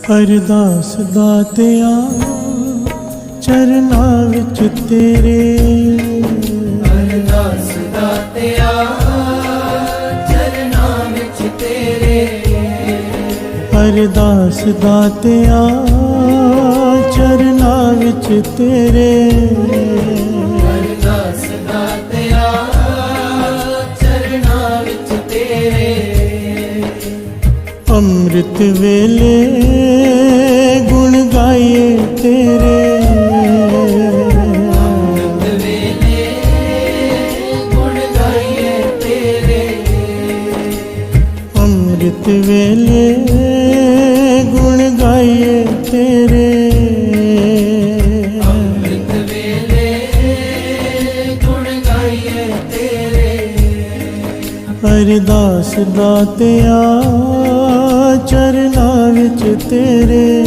ਅਰਦਾਸ ਦਾਤਿਆ ਚਰਨਾਂ ਵਿੱਚ ਤੇਰੇ, ਅਰਦਾਸ ਦਾਤਿਆ ਚਰਨਾਂ ਵਿੱਚ ਤੇਰੇ, ਅਰਦਾਸ ਦਾਤਿਆ ਚਰਨਾਂ ਵਿੱਚ ਤੇਰੇ, ਅਰਦਾਸ ਦਾਤਿਆ ਚਰਨਾਂ ਵਿੱਚ ਤੇਰੇ। ਅੰਮ੍ਰਿਤ ਵੇਲੇ ਗੁਣ ਗਾਈਏ ਤੇਰੇ, ਅੰਮ੍ਰਿਤ ਵੇਲੇ ਗੁਣ ਗਾਈਏ ਤੇਰੇ, ਅੰਮ੍ਰਿਤ ਵੇਲੇ ਗੁਣ ਗਾਈਏ ਤੇਰੇ, ਅੰਮ੍ਰਿਤ ਵੇਲੇ ਗੁਣ ਗਾਈਏ ਤੇਰੇ। ਅਰਦਾਸ ਦਾਤਿਆ ਚਰਨਾਂ ਵਿੱਚ ਤੇਰੇ,